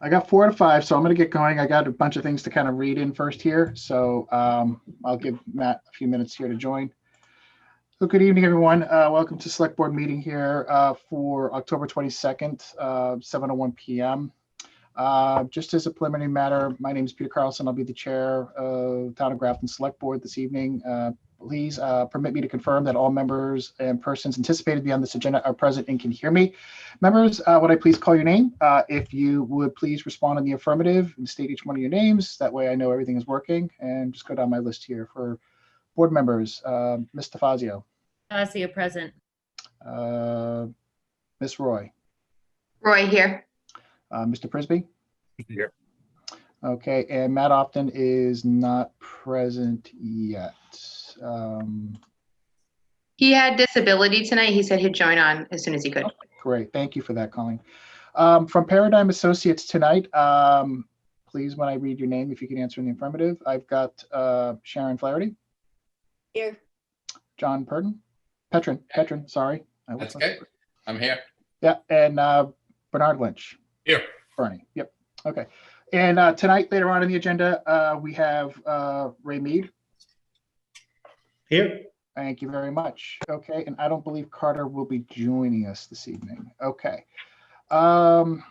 I got 4 to 5, so I'm going to get going. I got a bunch of things to kind of read in first here, so I'll give Matt a few minutes here to join. So good evening, everyone. Welcome to Select Board meeting here for October 22nd, 7:01 p.m. Just as a preliminary matter, my name is Peter Carlson. I'll be the chair of Town of Grafton Select Board this evening. Please permit me to confirm that all members and persons anticipated to be on this agenda are present and can hear me. Members, would I please call your name? If you would please respond in the affirmative and state each one of your names. That way I know everything is working. And just go down my list here for board members. Ms. DeFazio. DeFazio present. Ms. Roy. Roy here. Mr. Prisby. Here. Okay, and Matt Opton is not present yet. He had disability tonight. He said he'd join on as soon as he could. Great, thank you for that, Colleen. From Paradigm Associates tonight, please, when I read your name, if you can answer in the affirmative. I've got Sharon Flaherty. Here. John Petrin, sorry. That's okay. I'm here. Yeah, and Bernard Lynch. Here. Bernie, yep, okay. And tonight, later on in the agenda, we have Ray Mead. Here. Thank you very much. Okay, and I don't believe Carter will be joining us this evening. Okay. So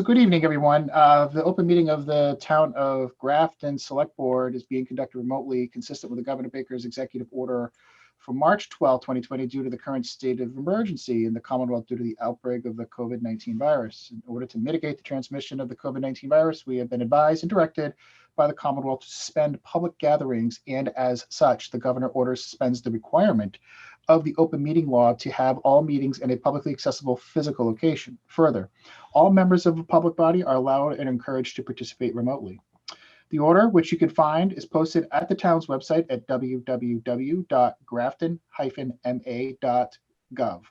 good evening, everyone. The open meeting of the Town of Grafton Select Board is being conducted remotely, consistent with the Governor Baker's executive order from March 12, 2020, due to the current state of emergency in the Commonwealth due to the outbreak of the COVID-19 virus. In order to mitigate the transmission of the COVID-19 virus, we have been advised and directed by the Commonwealth to suspend public gatherings, and as such, the Governor order suspends the requirement of the open meeting law to have all meetings in a publicly accessible physical location. Further, all members of the public body are allowed and encouraged to participate remotely. The order, which you can find, is posted at the town's website at www.grafton-ma.gov.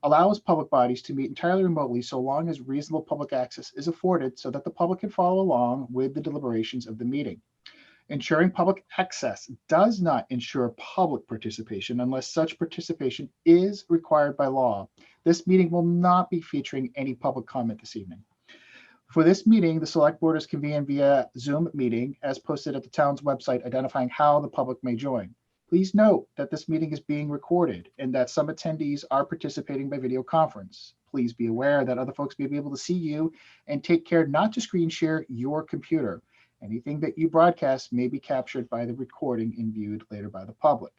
Allows public bodies to meet entirely remotely so long as reasonable public access is afforded so that the public can follow along with the deliberations of the meeting. Ensuring public access does not ensure public participation unless such participation is required by law. This meeting will not be featuring any public comment this evening. For this meeting, the Select Board is convened via Zoom meeting as posted at the town's website, identifying how the public may join. Please note that this meeting is being recorded and that some attendees are participating by video conference. Please be aware that other folks may be able to see you, and take care not to screen share your computer. Anything that you broadcast may be captured by the recording and viewed later by the public.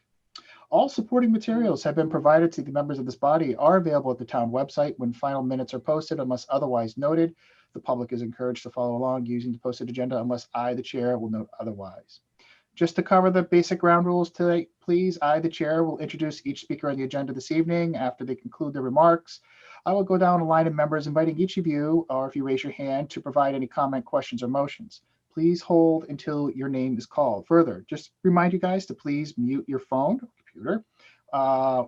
All supporting materials have been provided to the members of this body, are available at the town website when final minutes are posted unless otherwise noted. The public is encouraged to follow along using the posted agenda unless I, the chair, will note otherwise. Just to cover the basic ground rules today, please, I, the chair, will introduce each speaker on the agenda this evening. After they conclude their remarks, I will go down a line of members inviting each of you, or if you raise your hand, to provide any comment, questions, or motions. Please hold until your name is called. Further, just remind you guys to please mute your phone or computer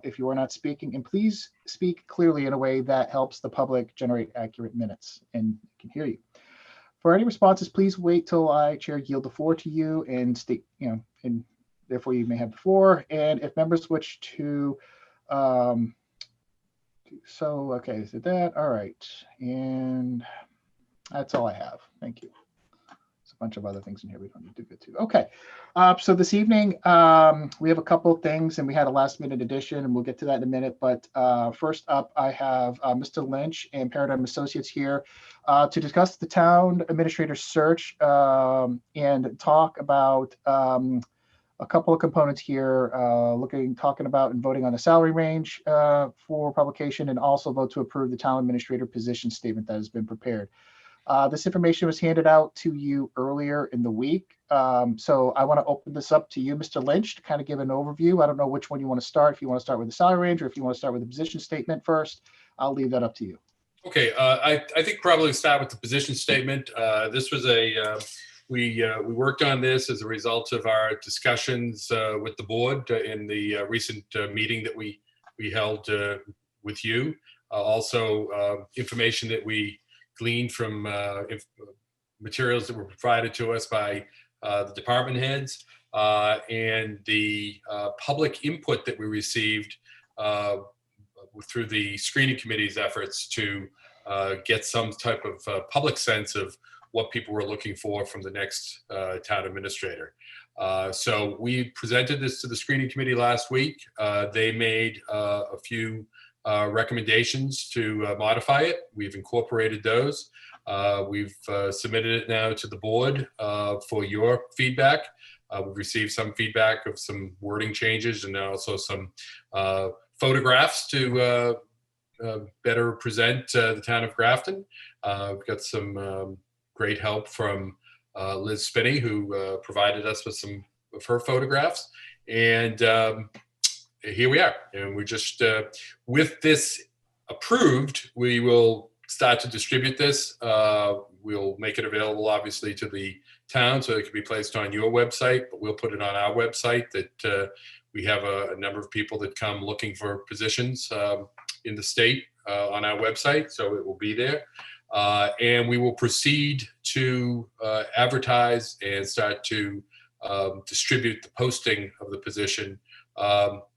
if you are not speaking, and please speak clearly in a way that helps the public generate accurate minutes and can hear you. For any responses, please wait till I, Chair, yield the floor to you and state, and therefore you may have the floor. And if members wish to, okay, is it that? All right, and that's all I have. Thank you. There's a bunch of other things in here we don't need to get to. Okay, so this evening we have a couple of things, and we had a last-minute addition, and we'll get to that in a minute. But first up, I have Mr. Lynch and Paradigm Associates here to discuss the town administrator search and talk about a couple of components here, talking about and voting on the salary range for publication, and also vote to approve the town administrator position statement that has been prepared. This information was handed out to you earlier in the week. So I want to open this up to you, Mr. Lynch, to kind of give an overview. I don't know which one you want to start. If you want to start with the salary range or if you want to start with the position statement first, I'll leave that up to you. Okay, I think probably start with the position statement. This was we worked on this as a result of our discussions with the board in the recent meeting that we held with you. Also, information that we gleaned from materials that were provided to us by the department heads and the public input that we received through the screening committee's efforts to get some type of public sense of what people were looking for from the next town administrator. So we presented this to the screening committee last week. They made a few recommendations to modify it. We've incorporated those. We've submitted it now to the board for your feedback. We've received some feedback of some wording changes and also some photographs to better present the town of Grafton. We've got some great help from Liz Spinney, who provided us with some of her photographs. And here we are. And we're just, with this approved, we will start to distribute this. We'll make it available, obviously, to the town so it can be placed on your website, but we'll put it on our website that we have a number of people that come looking for positions in the state on our website, so it will be there. And we will proceed to advertise and start to distribute the posting of the position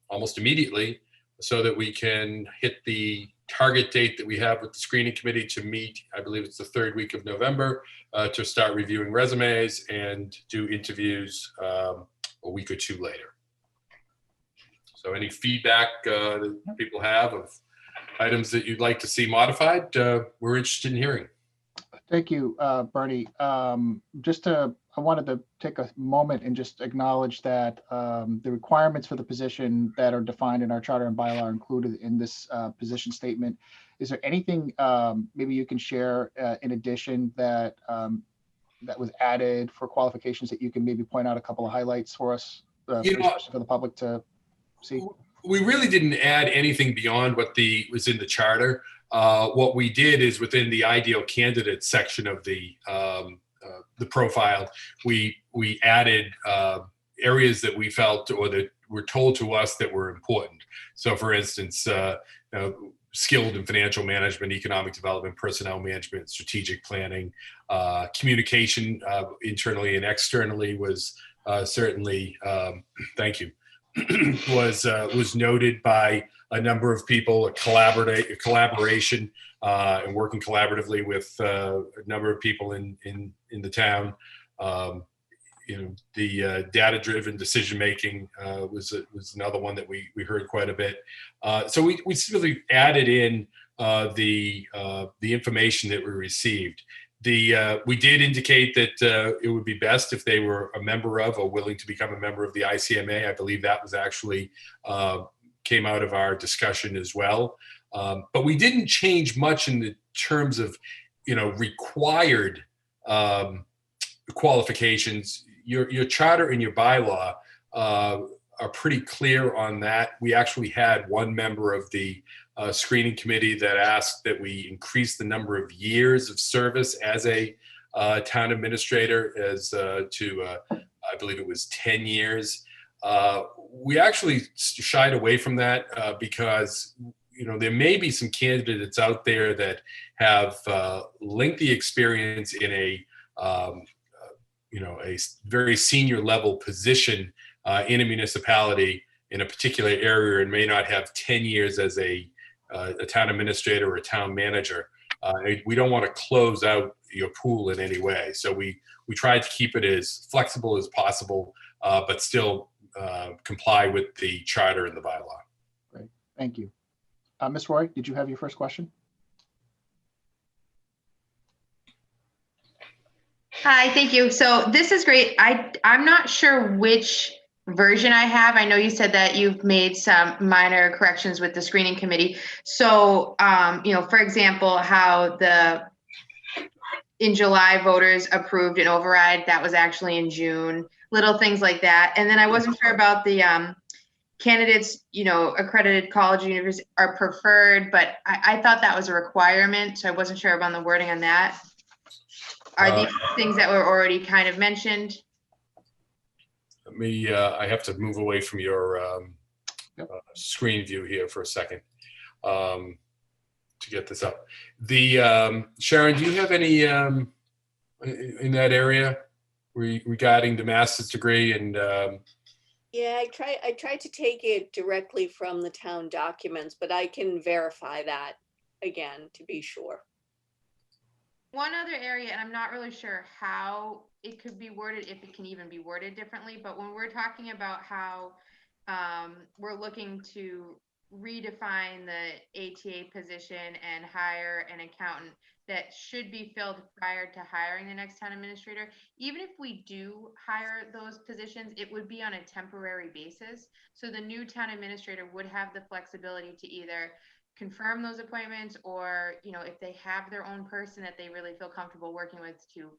almost immediately so that we can hit the target date that we have with the screening committee to meet. I believe it's the third week of November to start reviewing resumes and do interviews a week or two later. So any feedback that people have of items that you'd like to see modified, we're interested in hearing. Thank you, Bernie. I wanted to take a moment and just acknowledge that the requirements for the position that are defined in our charter and bylaw are included in this position statement. Is there anything maybe you can share in addition that that was added for qualifications that you can maybe point out a couple of highlights for us, for the public to see? We really didn't add anything beyond what was in the charter. What we did is within the ideal candidate section of the profile, we added areas that we felt or that were told to us that were important. So, for instance, skilled in financial management, economic development, personnel management, strategic planning, communication internally and externally was certainly. Thank you. was noted by a number of people, a collaboration and working collaboratively with a number of people in the town. The data-driven decision-making was another one that we heard quite a bit. So we simply added in the information that we received. We did indicate that it would be best if they were a member of or willing to become a member of the ICMA. I believe that was actually came out of our discussion as well. But we didn't change much in the terms of, required qualifications. Your charter and your bylaw are pretty clear on that. We actually had one member of the screening committee that asked that we increase the number of years of service as a town administrator to I believe it was 10 years. We actually shied away from that because there may be some candidates out there that have lengthy experience in a very senior level position in a municipality in a particular area and may not have 10 years as a town administrator or a town manager. We don't want to close out your pool in any way. So we tried to keep it as flexible as possible, but still comply with the charter and the bylaw. Great, thank you. Ms. Roy, did you have your first question? Hi, thank you. So this is great. I'm not sure which version I have. I know you said that you've made some minor corrections with the screening committee. So, for example, how in July, voters approved an override. That was actually in June, little things like that. And then I wasn't sure about the candidates, accredited college or university are preferred, but I thought that was a requirement. So I wasn't sure about the wording on that. Are these things that were already kind of mentioned? Let me, I have to move away from your screen view here for a second to get this up. Sharon, do you have any in that area regarding the master's degree? And yeah, I tried to take it directly from the town documents, but I can verify that again to be sure. One other area, and I'm not really sure how it could be worded, if it can even be worded differently, but when we're talking about how we're looking to redefine the ATA position and hire an accountant that should be filled prior to hiring the next town administrator, even if we do hire those positions, it would be on a temporary basis. So the new town administrator would have the flexibility to either confirm those appointments, or if they have their own person that they really feel comfortable working with, to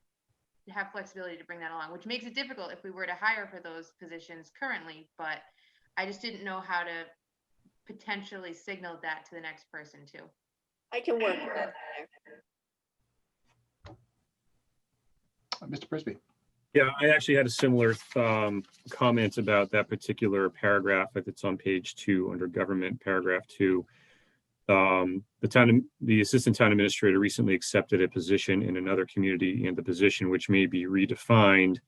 have flexibility to bring that along, which makes it difficult if we were to hire for those positions currently. But I just didn't know how to potentially signal that to the next person too. I can work with that. Mr. Prisby. Yeah, I actually had a similar comment about that particular paragraph. It's on page 2 under government, paragraph 2. The assistant town administrator recently accepted a position in another community, and the position, which may be redefined,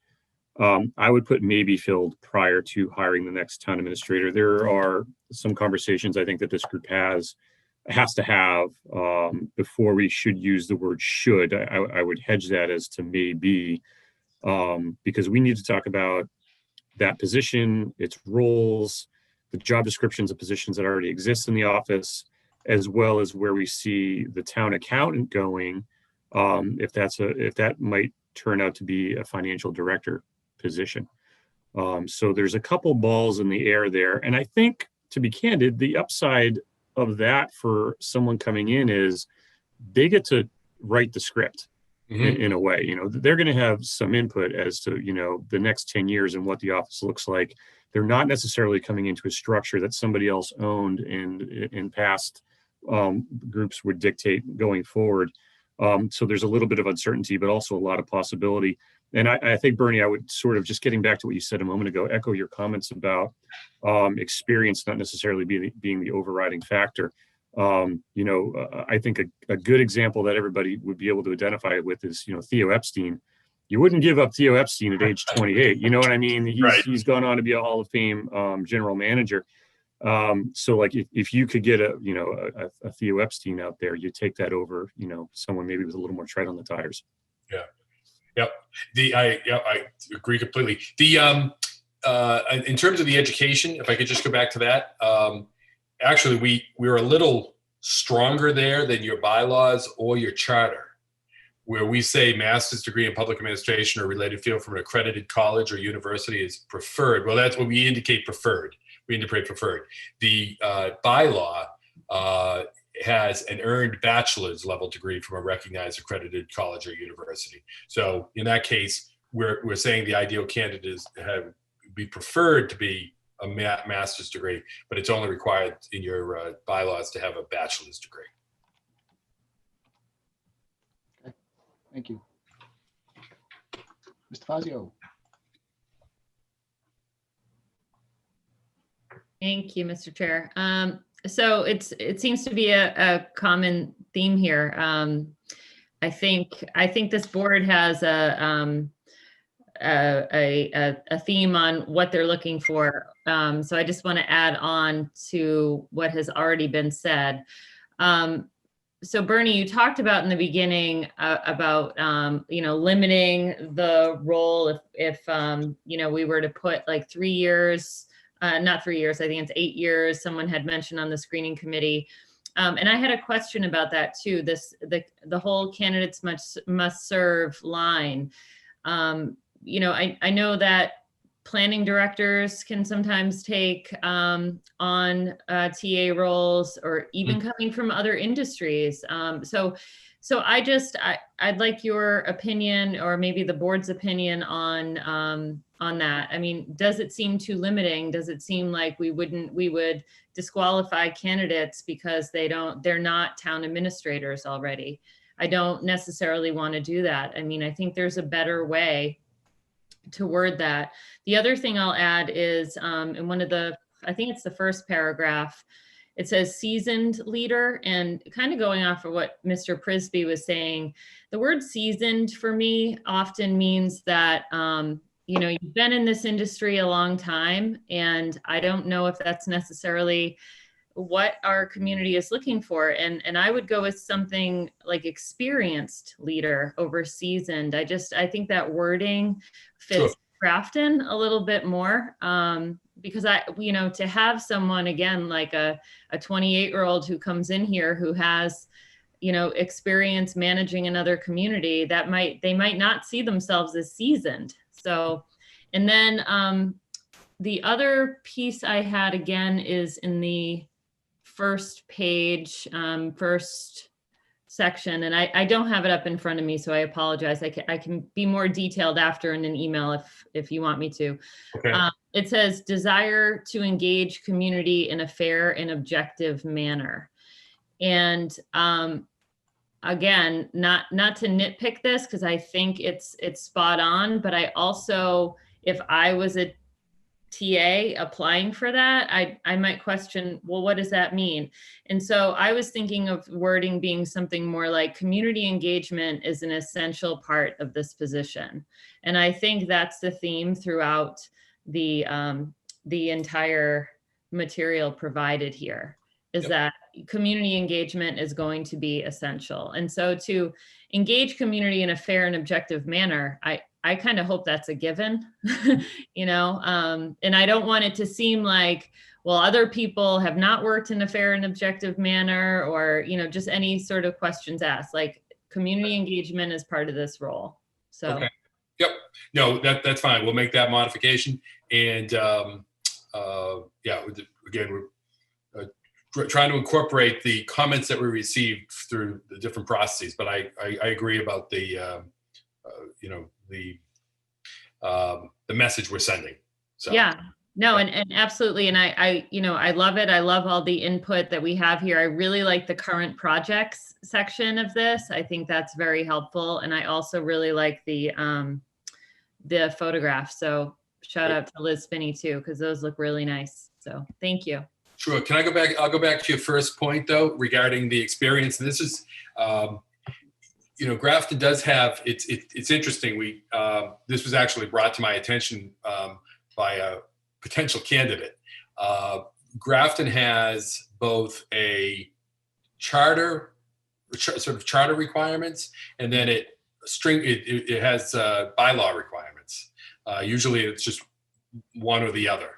I would put may be filled prior to hiring the next town administrator. There are some conversations I think that this group has to have before we should use the word should. I would hedge that as to maybe, because we need to talk about that position, its roles, the job descriptions of positions that already exist in the office, as well as where we see the town accountant going, if that might turn out to be a financial director position. So there's a couple balls in the air there. And I think, to be candid, the upside of that for someone coming in is they get to write the script in a way. They're going to have some input as to, the next 10 years and what the office looks like. They're not necessarily coming into a structure that somebody else owned and in past groups would dictate going forward. So there's a little bit of uncertainty, but also a lot of possibility. And I think, Bernie, I would sort of, just getting back to what you said a moment ago, echo your comments about experience not necessarily being the overriding factor. I think a good example that everybody would be able to identify with is, Theo Epstein. You wouldn't give up Theo Epstein at age 28. You know what I mean? He's gone on to be a Hall of Fame general manager. So like if you could get a Theo Epstein out there, you take that over, someone maybe with a little more tread on the tires. Yeah. Yep. I agree completely. In terms of the education, if I could just go back to that, actually we're a little stronger there than your bylaws or your charter, where we say master's degree in public administration or related field from an accredited college or university is preferred. Well, that's what we indicate preferred. We indicate preferred. The bylaw has an earned bachelor's level degree from a recognized accredited college or university. So in that case, we're saying the ideal candidate be preferred to be a master's degree, but it's only required in your bylaws to have a bachelor's degree. Okay, thank you. Mr. Fazio. Thank you, Mr. Chair. So it seems to be a common theme here. I think this board has a theme on what they're looking for. So I just want to add on to what has already been said. So Bernie, you talked about in the beginning about limiting the role if we were to put like 3 years. Not 3 years, I think it's 8 years. Someone had mentioned on the screening committee. And I had a question about that too. The whole candidates must serve line. I know that planning directors can sometimes take on TA roles, or even coming from other industries. So So I'd like your opinion, or maybe the board's opinion on that. I mean, does it seem too limiting? Does it seem like we would disqualify candidates because they're not town administrators already? I don't necessarily want to do that. I mean, I think there's a better way to word that. The other thing I'll add is in one of I think it's the first paragraph, it says seasoned leader, and kind of going off of what Mr. Prisby was saying, the word seasoned for me often means that, you've been in this industry a long time, and I don't know if that's necessarily what our community is looking for. And I would go with something like experienced leader over seasoned. I think that wording fits Sure. Grafton a little bit more. Because to have someone, again, like a 28-year-old who comes in here who has, experience managing another community, they might not see themselves as seasoned. So, and then the other piece I had again is in the first page, first section, and I don't have it up in front of me, so I apologize. I can be more detailed after in an email if you want me to. Okay. It says desire to engage community in a fair and objective manner. And again, not to nitpick this, because I think it's spot on, but I also, if I was a TA applying for that, I might question, well, what does that mean? And so I was thinking of wording being something more like community engagement is an essential part of this position. And I think that's the theme throughout the entire material provided here, is Yep. that community engagement is going to be essential. And so to engage community in a fair and objective manner, I kind of hope that's a given, and I don't want it to seem like, well, other people have not worked in a fair and objective manner, or, just any sort of questions asked. Like, community engagement is part of this role. So. Okay. Yep. No, that's fine. We'll make that modification. And again, we're trying to incorporate the comments that we received through the different processes. But I agree about the the message we're sending. So Yeah, no, and absolutely. And I love it. I love all the input that we have here. I really like the current projects section of this. I think that's very helpful. And I also really like the photographs. So shout out to Liz Spinney too, because those look really nice. So thank you. Sure. Can I go back? I'll go back to your first point though, regarding the experience. And this is, Grafton does have, it's interesting. This was actually brought to my attention by a potential candidate. Grafton has both a charter requirements, and then it has bylaw requirements. Usually it's just one or the other.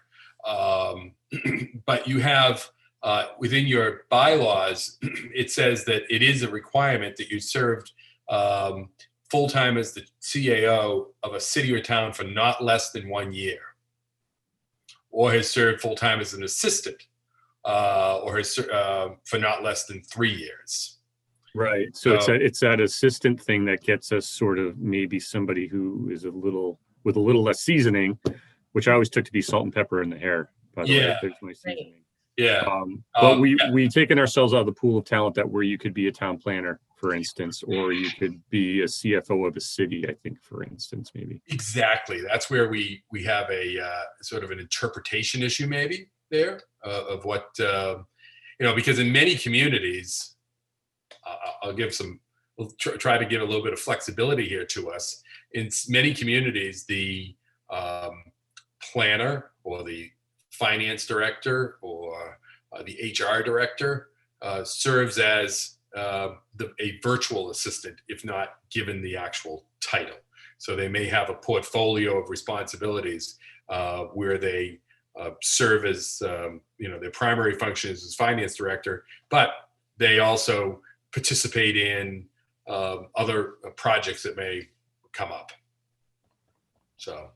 But you have within your bylaws, it says that it is a requirement that you served full-time as the CAO of a city or town for not less than 1 year, or has served full-time as an assistant, or has for not less than 3 years. Right. So it's that assistant thing that gets us sort of maybe somebody who is with a little less seasoning, which I always took to be salt and pepper in the hair. By the way, there's my seasoning. Yeah. But we taken ourselves out of the pool of talent where you could be a town planner, for instance, or you could be a CFO of a city, I think, for instance, maybe. Exactly. That's where we have a sort of an interpretation issue maybe there of what, because in many communities, we'll try to give a little bit of flexibility here to us. In many communities, the planner or the finance director or the HR director serves as a virtual assistant, if not given the actual title. So they may have a portfolio of responsibilities where they serve as, their primary function is as finance director, but they also participate in other projects that may come up. So.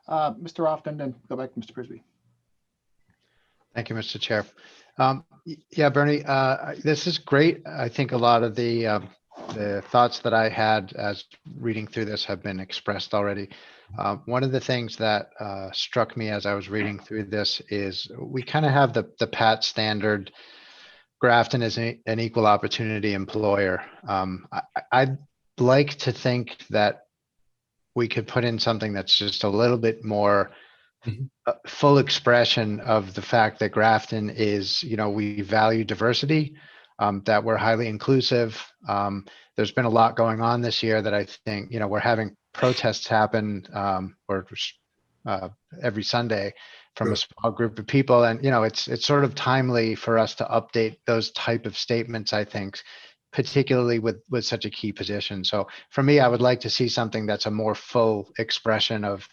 Mr. Often, and go back to Mr. Prisby. Thank you, Mr. Chair. Yeah, Bernie, this is great. I think a lot of the thoughts that I had as reading through this have been expressed already. One of the things that struck me as I was reading through this is we kind of have the PAT standard. Grafton is an equal opportunity employer. I'd like to think that we could put in something that's just a little bit more full expression of the fact that Grafton is, we value diversity, that we're highly inclusive. There's been a lot going on this year that I think, we're having protests happen every Sunday from a small group of people. And, it's sort of timely for us to update those type of statements, I think, particularly with such a key position. So for me, I would like to see something that's a more full expression of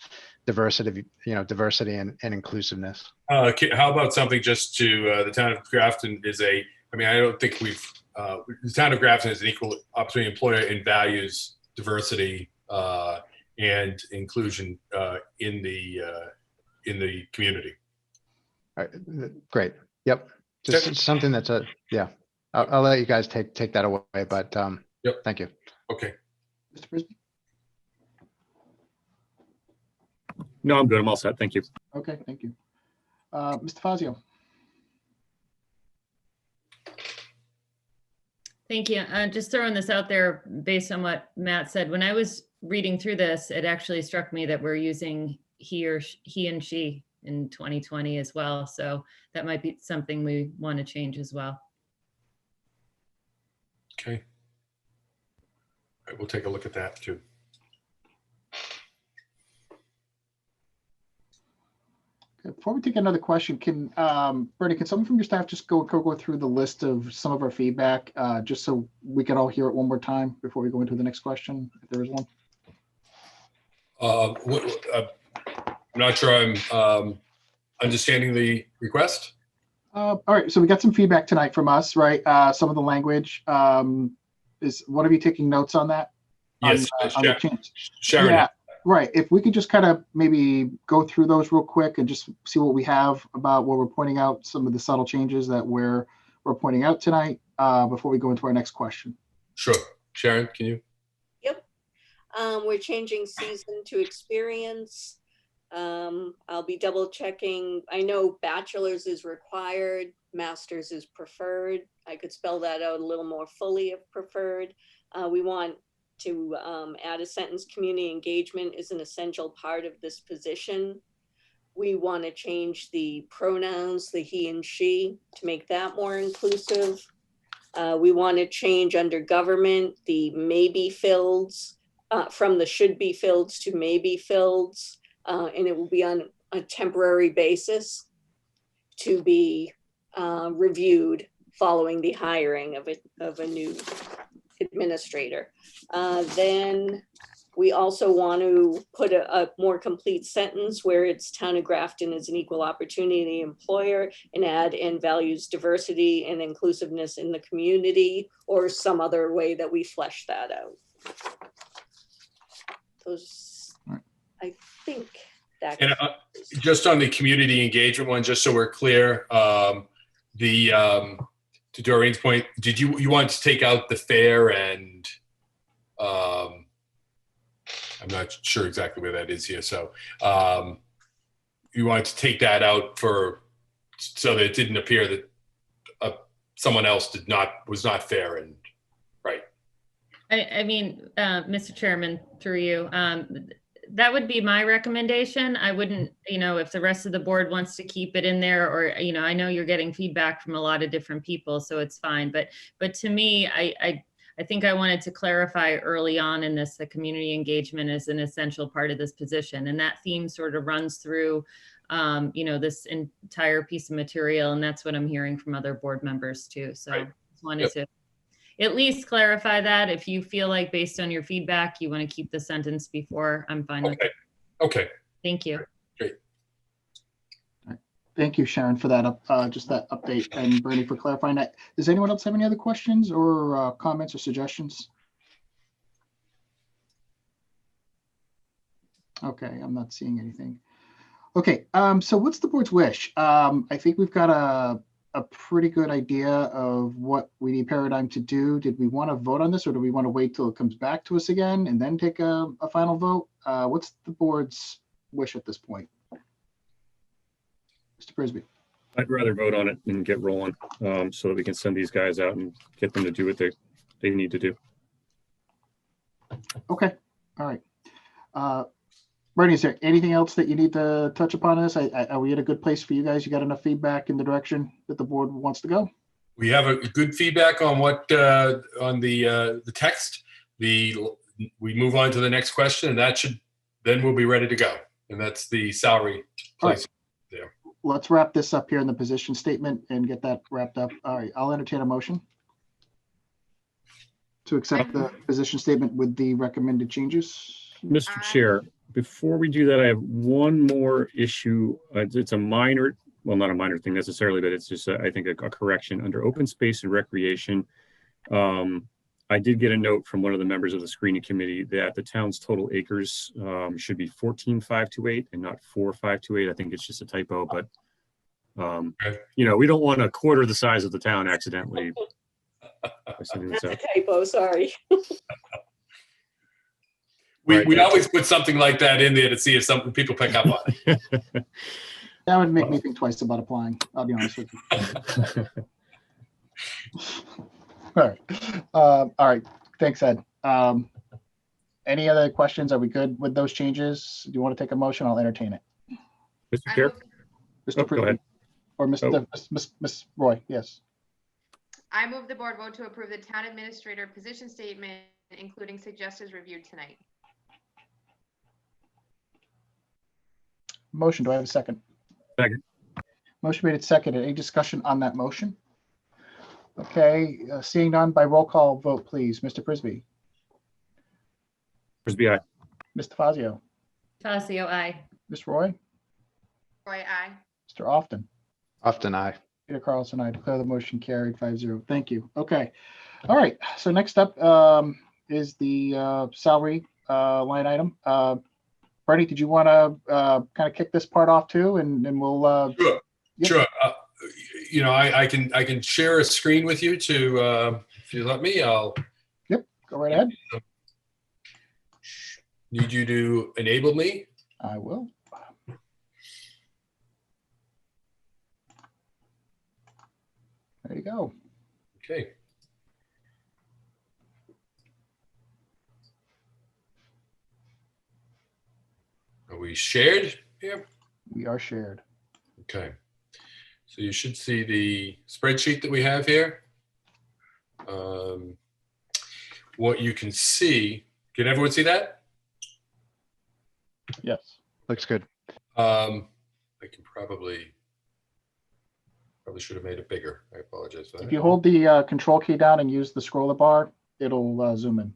diversity, diversity and inclusiveness. How about something just to the town of Grafton is I don't think the town of Grafton is an equal opportunity employer and values diversity and inclusion in the community. All right, great. Yep. Just something that's I'll let you guys take that away, but yep. Thank you. Okay. Mr. Frisbee? No, I'm good. I'm all set. Thank you. Okay, thank you. Mr. Fazio? Thank you. Just throwing this out there based on what Matt said. When I was reading through this, it actually struck me that we're using he and she in 2020 as well. So that might be something we want to change as well. Okay. All right, we'll take a look at that too. Okay, before we take another question, Bernie, can someone from your staff just go through the list of some of our feedback, just so we can all hear it one more time before we go into the next question, if there is one? I'm not sure I'm understanding the request. All right, so we got some feedback tonight from us, right? Some of the language. Is one of you taking notes on that? Yes, on the change? Sharon. Yeah, right. If we could just kind of maybe go through those real quick and just see what we have about what we're pointing out, some of the subtle changes that we're pointing out tonight before we go into our next question. Sure. Sharon, can you? Yep. We're changing season to experience. I'll be double checking. I know bachelor's is required, master's is preferred. I could spell that out a little more fully if preferred. We want to add a sentence, community engagement is an essential part of this position. We want to change the pronouns, the he and she, to make that more inclusive. We want to change under government the maybe fields from the should be fields to maybe fields. And it will be on a temporary basis to be reviewed following the hiring of a new administrator. Then we also want to put a more complete sentence where it's town of Grafton is an equal opportunity employer and add and values diversity and inclusiveness in the community, or some other way that we flesh that out. Those, I think that. And just on the community engagement one, just so we're clear, to Doreen's point, did you want to take out the fair and I'm not sure exactly where that is here. So you wanted to take that out so that it didn't appear that someone else was not fair and right. I mean, Mr. Chairman, through you, that would be my recommendation. I wouldn't, if the rest of the board wants to keep it in there, or, I know you're getting feedback from a lot of different people, so it's fine. But to me, I think I wanted to clarify early on in this, that community engagement is an essential part of this position. And that theme sort of runs through, this entire piece of material. And that's what I'm hearing from other board members too. So I just wanted to at least clarify that. If you feel like based on your feedback, you want to keep the sentence before, I'm fine with it. Okay. Thank you. Great. Thank you, Sharon, for that just that update, and Bernie for clarifying that. Does anyone else have any other questions or comments or suggestions? Okay, I'm not seeing anything. Okay, so what's the board's wish? I think we've got a pretty good idea of what we need Paradigm to do. Did we want to vote on this, or do we want to wait till it comes back to us again and then take a final vote? What's the board's wish at this point? Mr. Frisbee? I'd rather vote on it and get rolling, so that we can send these guys out and get them to do what they need to do. Okay, all right. Bernie, is there anything else that you need to touch upon this? Are we at a good place for you guys? You got enough feedback in the direction that the board wants to go? We have a good feedback on what, on the text. We move on to the next question, and then we'll be ready to go. And that's the salary place. Let's wrap this up here in the position statement and get that wrapped up. All right, I'll entertain a motion to accept the position statement with the recommended changes. Mr. Chair, before we do that, I have one more issue. It's a minor, well, not a minor thing necessarily, but it's just, I think, a correction under open space and recreation. I did get a note from one of the members of the screening committee that the town's total acres should be 14,528 and not 4,528. I think it's just a typo, but you know, we don't want a quarter the size of the town accidentally. That's a typo, sorry. We always put something like that in there to see if some people pick up on it. That would make me think twice about applying, I'll be honest with you. All right, thanks, Ed. Any other questions? Are we good with those changes? Do you want to take a motion? I'll entertain it. Mr. Chair? Mr. Go ahead. Or Ms. Roy, yes. I move the board vote to approve the town administrator position statement, including suggestions reviewed tonight. Motion, do I have a second? Second. Motion made and seconded. Any discussion on that motion? Okay, seeing none, by roll call vote, please. Mr. Frisbee, Frisbee, aye. Mr. Fazio, Fazio, aye. Ms. Roy, Roy, aye. Mr. Often, Often aye. Peter Carlson, I declare the motion carried 5-0. Thank you. Okay. All right. So next up is the salary line item. Bernie, did you want to kind of kick this part off too? And we'll. Sure. Yep. Sure. You know, I can share a screen with you to, if you let me, I'll. Yep. Go right ahead. Need you to enable me. I will. There you go. Okay. Are we shared here? We are shared. Okay. So you should see the spreadsheet that we have here. What you can see, can everyone see that? Yes. Looks good. I can probably should have made it bigger. I apologize for that. If you hold the control key down and use the scroller bar, it'll zoom in.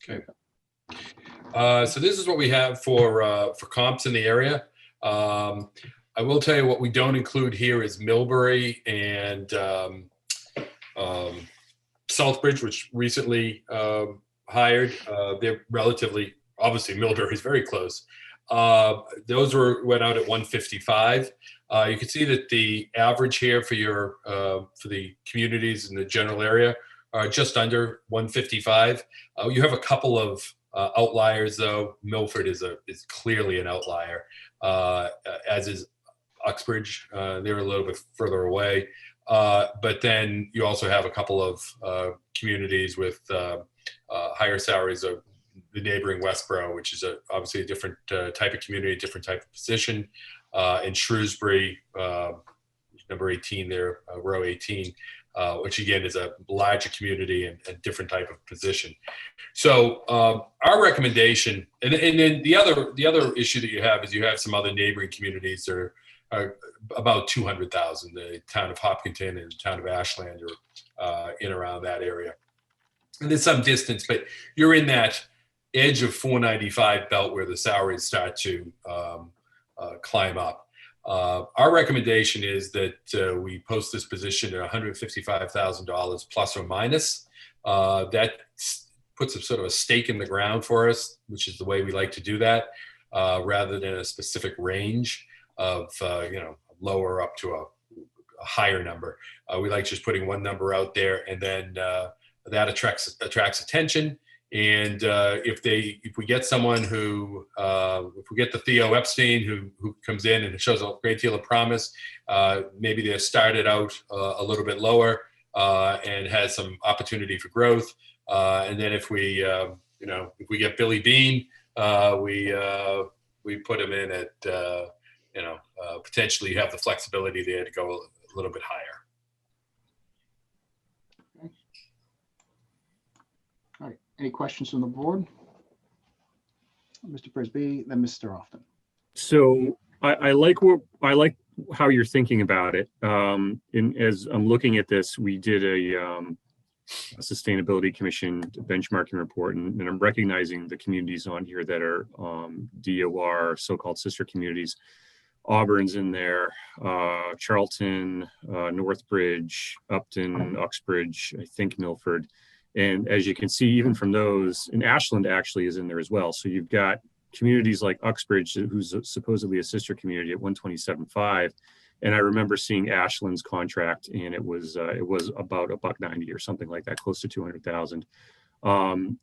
Okay. So this is what we have for comps in the area. I will tell you what we don't include here is Millbury and Southbridge, which recently hired. They're relatively, obviously Millbury is very close. Those went out at 155. You can see that the average here for your for the communities in the general area are just under 155. You have a couple of outliers though. Milford is clearly an outlier, as is Uxbridge. They're a little bit further away. But then you also have a couple of communities with higher salaries of the neighboring Westboro, which is obviously a different type of community, different type of position. And Shrewsbury, number 18 there, row 18, which again is a larger community and a different type of position. So our recommendation, and then the other issue that you have is you have some other neighboring communities that are about 200,000. The town of Hopkinton and the town of Ashland are in around that area. And there's some distance, but you're in that edge of 495 belt where the salaries start to climb up. Our recommendation is that we post this position at $155,000 plus or minus. That puts a sort of a stake in the ground for us, which is the way we like to do that. rather than a specific range of, lower up to a higher number. We like just putting one number out there, and then that attracts attention. And if we get someone who, if we get the Theo Epstein who comes in and shows a great deal of promise, maybe they started out a little bit lower and has some opportunity for growth. And then if we get Billy Bean, we put him in at, potentially have the flexibility there to go a little bit higher. All right, any questions from the board? Mr. Prisby, then Mr. Often. So I like how you're thinking about it. As I'm looking at this, we did a Sustainability Commission benchmarking report, and I'm recognizing the communities on here that are DOR, so-called sister communities. Auburn's in there, Charlton, Northbridge, Upton, Uxbridge, I think Milford. And as you can see, even from those, and Ashland actually is in there as well. So you've got communities like Uxbridge, who's supposedly a sister community at 127.5. And I remember seeing Ashland's contract, and it was about $190 or something like that, close to 200,000.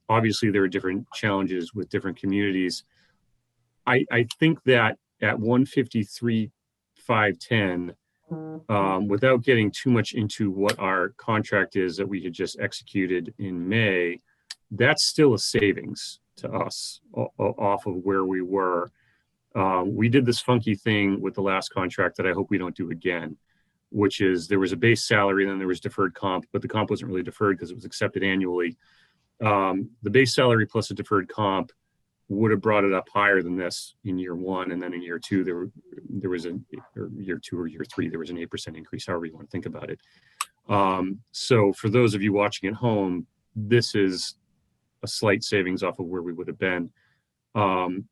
Obviously, there are different challenges with different communities. I think that at 153,510, without getting too much into what our contract is that we had just executed in May, that's still a savings to us off of where we were. We did this funky thing with the last contract that I hope we don't do again, which is there was a base salary and then there was deferred comp, but the comp wasn't really deferred because it was accepted annually. The base salary plus a deferred comp would have brought it up higher than this in year one, and then in year two there was year two or year three there was an 8% increase, however you want to think about it. So for those of you watching at home, this is a slight savings off of where we would have been. I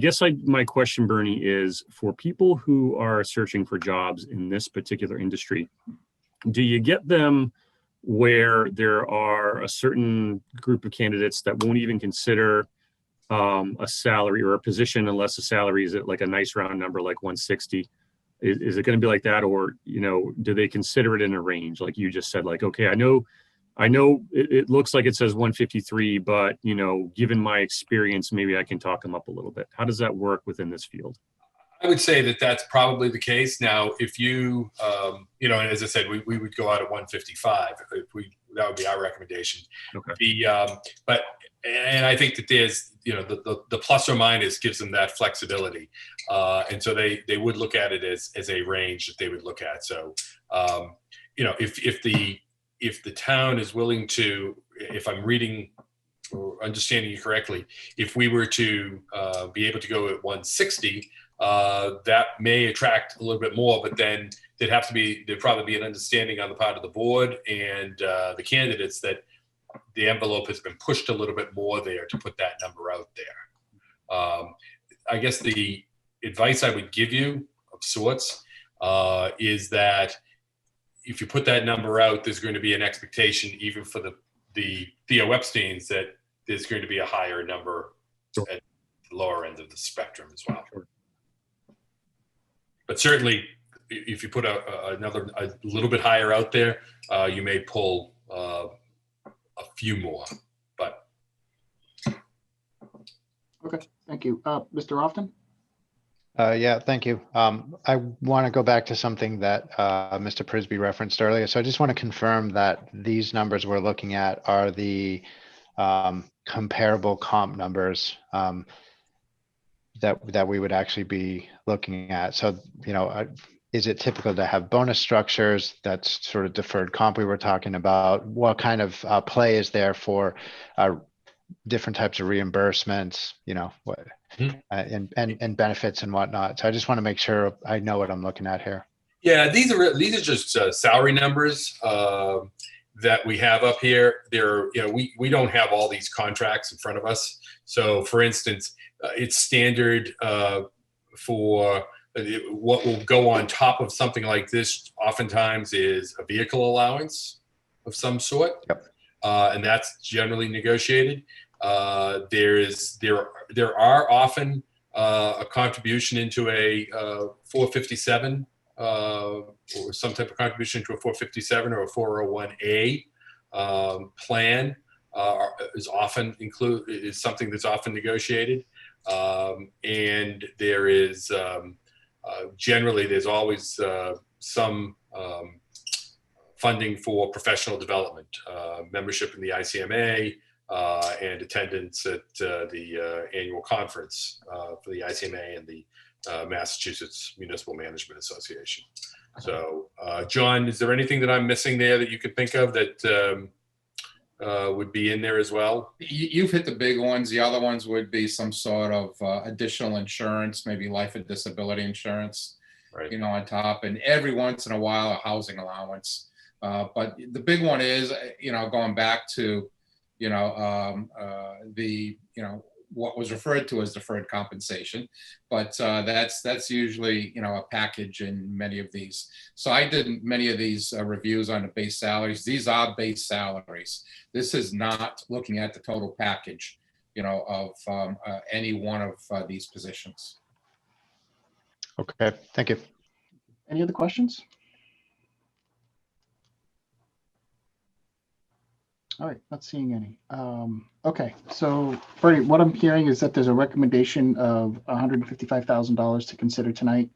guess my question, Bernie, is for people who are searching for jobs in this particular industry, do you get them where there are a certain group of candidates that won't even consider a salary or a position unless the salary is at like a nice round number like 160? Is it going to be like that, or do they consider it in a range like you just said, like, okay, I know it looks like it says 153, but given my experience, maybe I can talk them up a little bit. How does that work within this field? I would say that that's probably the case. Now, if you, and as I said, we would go out at 155. That would be our recommendation. Okay. And I think that there's, the plus or minus gives them that flexibility. And so they would look at it as a range that they would look at. So, if the town is willing to, if I'm reading or understanding you correctly, if we were to be able to go at 160, that may attract a little bit more, but then there'd probably be an understanding on the part of the board and the candidates that the envelope has been pushed a little bit more there to put that number out there. I guess the advice I would give you of sorts is that if you put that number out, there's going to be an expectation even for the Theo Epsteins that there's going to be a higher number at the lower end of the spectrum as well. Sure. But certainly, if you put a little bit higher out there, you may pull a few more. But Okay, thank you. Mr. Often? Yeah, thank you. I want to go back to something that Mr. Prisby referenced earlier. So I just want to confirm that these numbers we're looking at are the comparable comp numbers that we would actually be looking at. So, is it typical to have bonus structures? That's sort of deferred comp we were talking about. What kind of play is there for different types of reimbursements, and benefits and whatnot? So I just want to make sure I know what I'm looking at here. yeah, these are just salary numbers that we have up here. We don't have all these contracts in front of us. So, for instance, it's standard for what will go on top of something like this. Oftentimes, is a vehicle allowance of some sort. Yep. And that's generally negotiated. There are often a contribution into a 457 or some type of contribution to a 457 or a 401A plan is something that's often negotiated. And there is generally there's always some funding for professional development, membership in the ICMA, and attendance at the annual conference for the ICMA and the Massachusetts Municipal Management Association. So, John, is there anything that I'm missing there that you could think of that would be in there as well? You've hit the big ones. The other ones would be some sort of additional insurance, maybe life and disability insurance, Right. on top, and every once in a while a housing allowance. But the big one is, going back to, what was referred to as deferred compensation, but that's usually, a package in many of these. So I did many of these reviews on the base salaries. These are base salaries. This is not looking at the total package, of any one of these positions. Okay, thank you. Any other questions? All right, not seeing any. Okay, so Bernie, what I'm hearing is that there's a recommendation of $155,000 to consider tonight.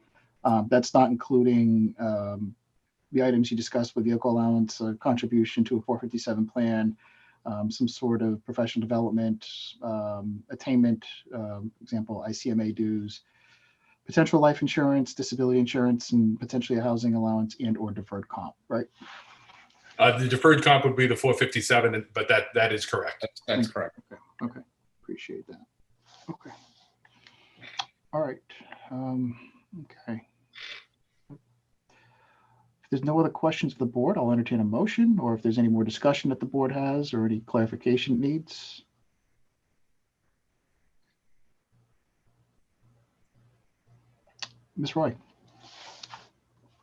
That's not including the items you discussed with vehicle allowance, contribution to a 457 plan, some sort of professional development, attainment, example, ICMA dues, potential life insurance, disability insurance, and potentially a housing allowance and or deferred comp, right? The deferred comp would be the 457, but that is correct. That's correct. Okay, appreciate that. Okay. All right. Okay. If there's no other questions of the board, I'll entertain a motion, or if there's any more discussion that the board has or any clarification it needs. Ms. Roy.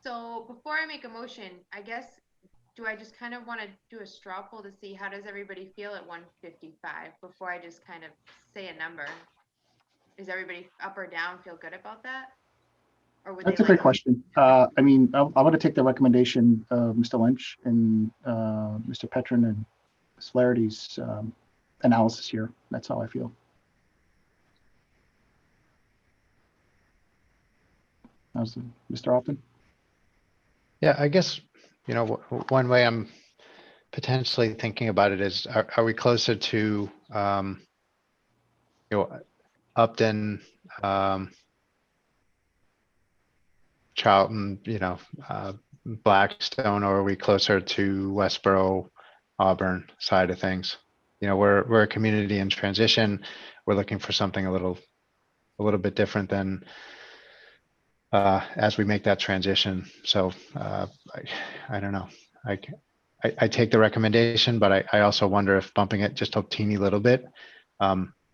So before I make a motion, I guess, do I just kind of want to do a straw poll to see how does everybody feel at 155 before I just kind of say a number? Is everybody up or down, feel good about that? Or would That's they a great like- question. I mean, I want to take the recommendation of Mr. Lynch and Mr. Petron and Ms. Flaherty's analysis here. That's how I feel. How's Mr. Alton? Yeah, I guess, one way I'm potentially thinking about it is, are we closer to, Upton, Charlton, Blackstone, or are we closer to Westboro, Auburn side of things? We're a community in transition. We're looking for something a little bit different than as we make that transition. So I don't know. I take the recommendation, but I also wonder if bumping it just a teeny little bit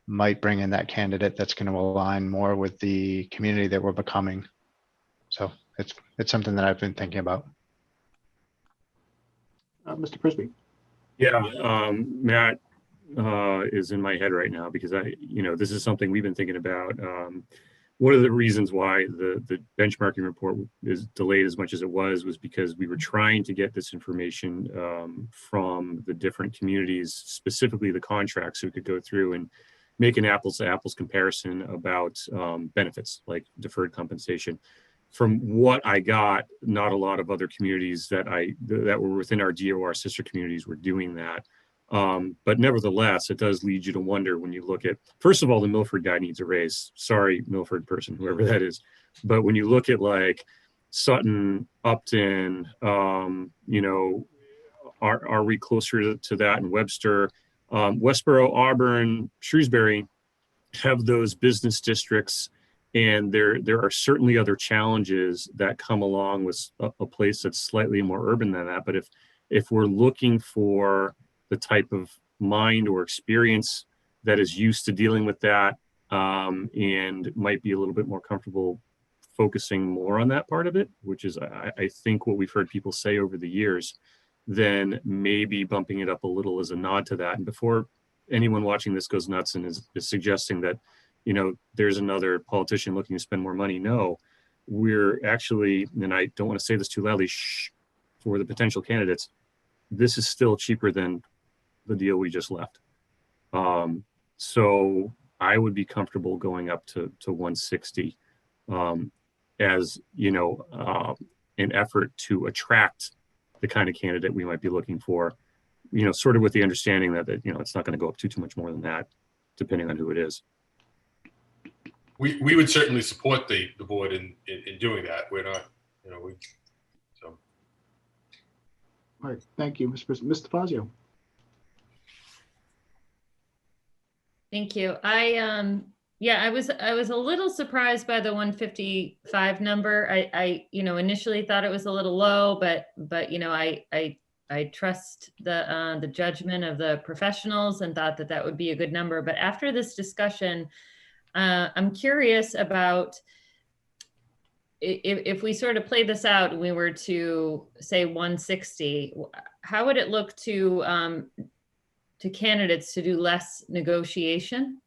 might bring in that candidate that's going to align more with the community that we're becoming. So it's something that I've been thinking about. Mr. Prisby. Yeah, Matt is in my head right now because this is something we've been thinking about. One of the reasons why the benchmarking report is delayed as much as it was because we were trying to get this information from the different communities, specifically the contracts, so we could go through and make an apples to apples comparison about benefits like deferred compensation. From what I got, not a lot of other communities that were within our DOR sister communities were doing that. But nevertheless, it does lead you to wonder when you look at, first of all, the Milford guy needs a raise. Sorry, Milford person, whoever that is. But when you look at like Sutton, Upton, are we closer to that in Webster? Westboro, Auburn, Shrewsbury have those business districts. And there are certainly other challenges that come along with a place that's slightly more urban than that. But if we're looking for the type of mind or experience that is used to dealing with that and might be a little bit more comfortable focusing more on that part of it, which is I think what we've heard people say over the years, then maybe bumping it up a little as a nod to that. And before anyone watching this goes nuts and is suggesting that there's another politician looking to spend more money. No, we're actually, and I don't want to say this too loudly, for the potential candidates, this is still cheaper than the deal we just left. So I would be comfortable going up to 160 as, an effort to attract the kind of candidate we might be looking for, sort of with the understanding that it's not going to go up too much more than that, depending on who it is. We would certainly support the board in doing that. We're not, so. All right, thank you, Mr. Fazio. Thank you. I was a little surprised by the 155 number. I initially thought it was a little low, but I trust the judgment of the professionals and thought that would be a good number. But after this discussion, I'm curious about if we sort of play this out and we were to say 160, how would it look to candidates to do less negotiation?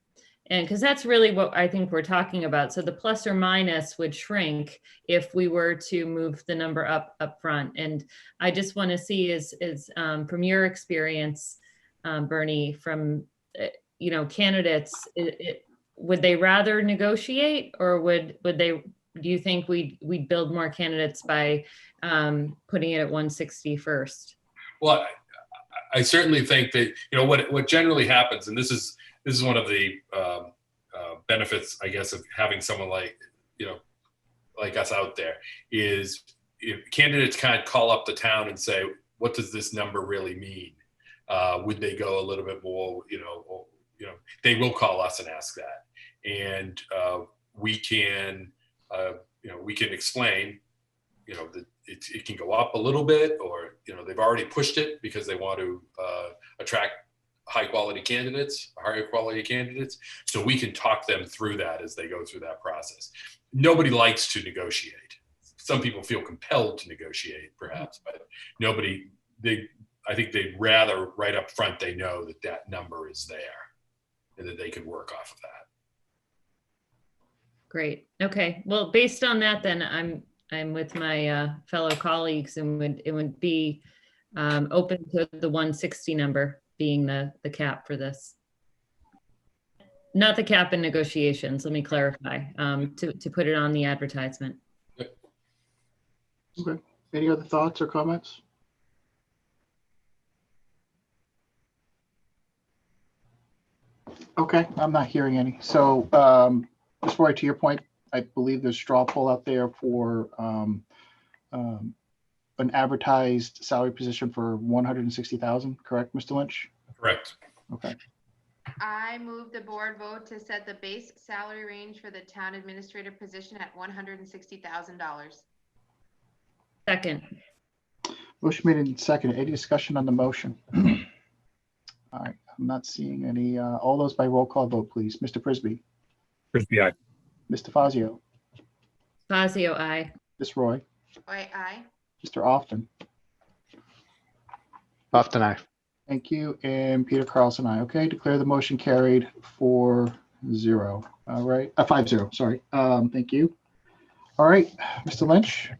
And because that's really what I think we're talking about. So the plus or minus would shrink if we were to move the number up front. And I just want to see is from your experience, Bernie, from candidates, would they rather negotiate, or would they? Do you think we'd build more candidates by putting it at 160 first? Well, I certainly think that what generally happens, and this is one of the benefits, I guess, of having someone like us out there, is if candidates kind of call up the town and say, what does this number really mean? Would they go a little bit more, they will call us and ask that. And we can explain, that it can go up a little bit, or, they've already pushed it because they want to attract higher quality candidates. So we can talk them through that as they go through that process. Nobody likes to negotiate. Some people feel compelled to negotiate, perhaps, but I think they'd rather right up front, they know that number is there and that they can work off of that. Great. Okay. Well, based on that, then I'm with my fellow colleagues, and it would be open to the 160 number being the cap for this. Not the cap in negotiations, let me clarify, to put it on the advertisement. Okay. Any other thoughts or comments? Okay, I'm not hearing any. So, Ms. Roy, to your point, I believe there's straw poll out there for an advertised salary position for 160,000, correct, Mr. Lynch? Correct. Okay. I move the board vote to set the base salary range for the town administrator position at $160,000. Second. Motion made and seconded. Any discussion on the motion? All right, I'm not seeing any. All those by roll call vote, please. Mr. Prisby. Prisby, aye. Mr. Fazio. Fazio, aye. Ms. Roy. Roy, aye. Mr. Often. Often aye. Thank you. And Peter Carlson, aye. Okay, declare the motion carried 4-0. All right, 5-0, sorry. Thank you. All right, Mr. Lynch.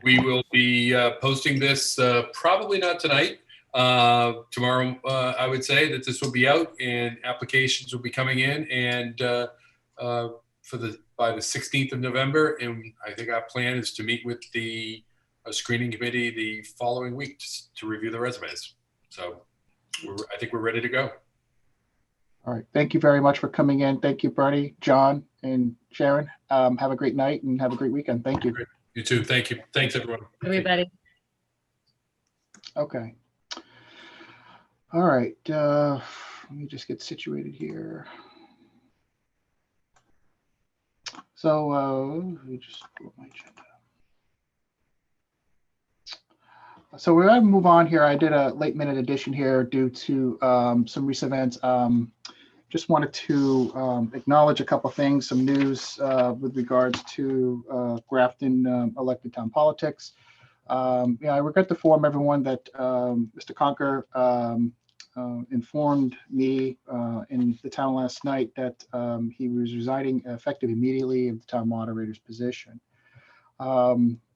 We will be posting this probably not tonight. Tomorrow, I would say that this will be out and applications will be coming in, and by the 16th of November. And I think our plan is to meet with the screening committee the following week to review the resumes. So I think we're ready to go. All right. Thank you very much for coming in. Thank you, Bernie, John, and Sharon. Have a great night and have a great weekend. Thank you. You too. Thank you. Thanks, everyone. Everybody. Okay. All right. Let me just get situated here. So let me just pull up my agenda. So we're going to move on here. I did a late minute addition here due to some recent events. Just wanted to acknowledge a couple things, some news with regards to Grafton elected town politics. I regret to inform everyone that Mr. Conker informed me in the town last night that he was resigning effective immediately of the town moderator's position.